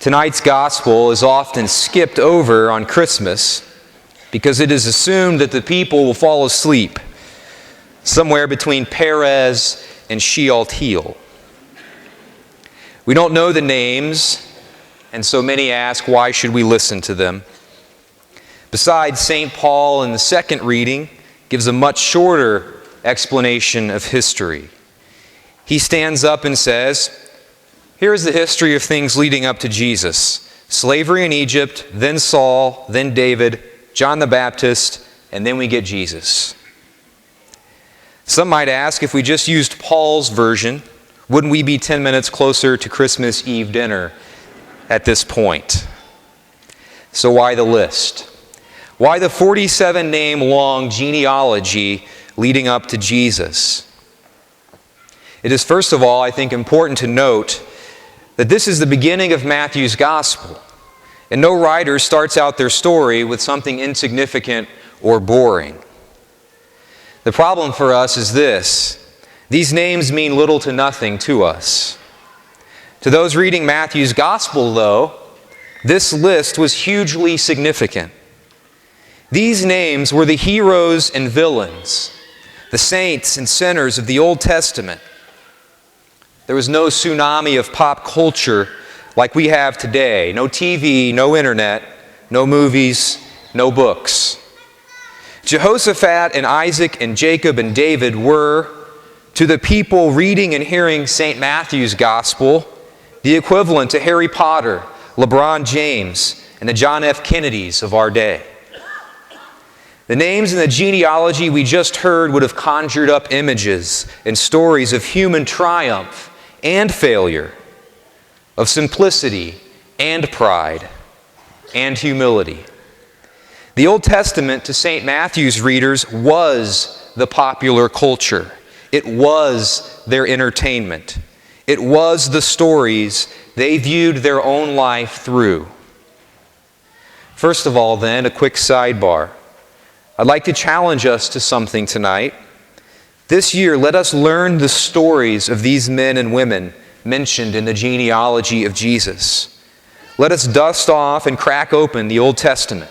Tonight's gospel is often skipped over on Christmas because it is assumed that the people will fall asleep somewhere between Perez and Shealtiel. We don't know the names, and so many ask, why should we listen to them? Besides, St. Paul in the second reading gives a much shorter explanation of history. He stands up and says, here is the history of things leading up to Jesus. Slavery in Egypt, then Saul, then David, John the Baptist, and then we get Jesus. Some might ask, if we just used Paul's version, wouldn't we be 10 minutes closer to Christmas Eve dinner at this point? So why the list? Why the 47-name long genealogy leading up to Jesus? It is, first of all, I think, important to note that this is the beginning of Matthew's gospel, and no writer starts out their story with something insignificant or boring. The problem for us is this: these names mean little to nothing to us. To those reading Matthew's gospel, though, this list was hugely significant. These names were the heroes and villains, the saints and sinners of the Old Testament. There was no tsunami of pop culture like we have today. No TV, no internet, no movies, no books. Jehoshaphat and Isaac and Jacob and David were, to the people reading and hearing St. Matthew's gospel, the equivalent to Harry Potter, LeBron James, and the John F. Kennedys of our day. The names in the genealogy we just heard would have conjured up images and stories of human triumph and failure, of simplicity and pride and humility. The Old Testament to St. Matthew's readers was the popular culture. It was their entertainment. It was the stories they viewed their own life through. First of all, then, a quick sidebar. I'd like to challenge us to something tonight. This year, let us learn the stories of these men and women mentioned in the genealogy of Jesus. Let us dust off and crack open the Old Testament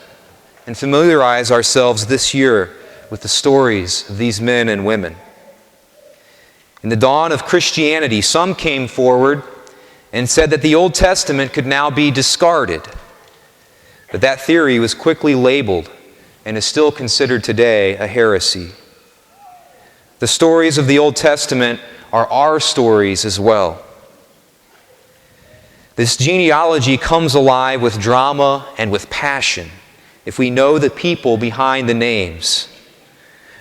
and familiarize ourselves this year with the stories of these men and women. In the dawn of Christianity, some came forward and said that the Old Testament could now be discarded. But that theory was quickly labeled and is still considered today a heresy. The stories of the Old Testament are our stories as well. This genealogy comes alive with drama and with passion if we know the people behind the names.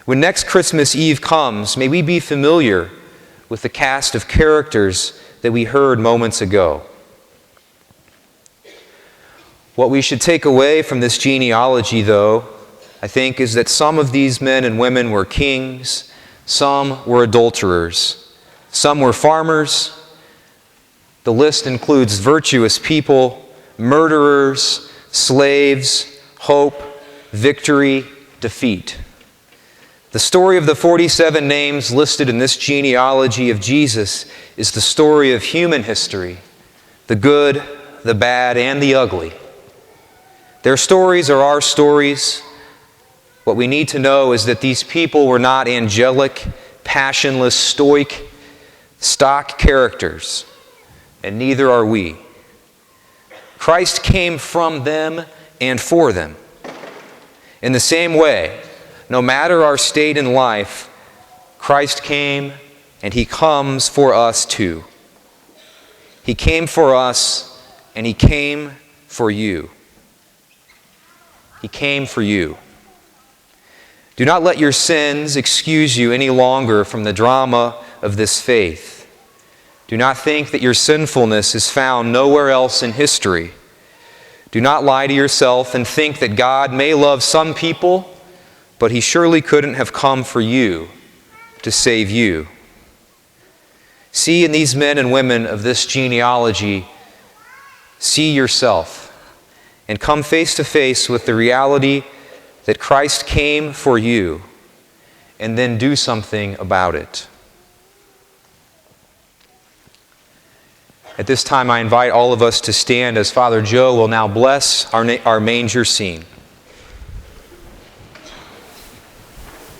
When next Christmas Eve comes, may we be familiar with the cast of characters that we heard moments ago. What we should take away from this genealogy, though, I think, is that some of these men and women were kings, some were adulterers, some were farmers. The list includes virtuous people, murderers, slaves, hope, victory, defeat. The story of the 47 names listed in this genealogy of Jesus is the story of human history, the good, the bad, and the ugly. Their stories are our stories. What we need to know is that these people were not angelic, passionless, stoic, stock characters, and neither are we. Christ came from them and for them. In the same way, no matter our state in life, Christ came and He comes for us too. He came for us and He came for you. He came for you. Do not let your sins excuse you any longer from the drama of this faith. Do not think that your sinfulness is found nowhere else in history. Do not lie to yourself and think that God may love some people, but He surely couldn't have come for you to save you. See in these men and women of this genealogy, see yourself and come face to face with the reality that Christ came for you, and then do something about it. At this time, I invite all of us to stand as Father Joe will now bless our manger scene.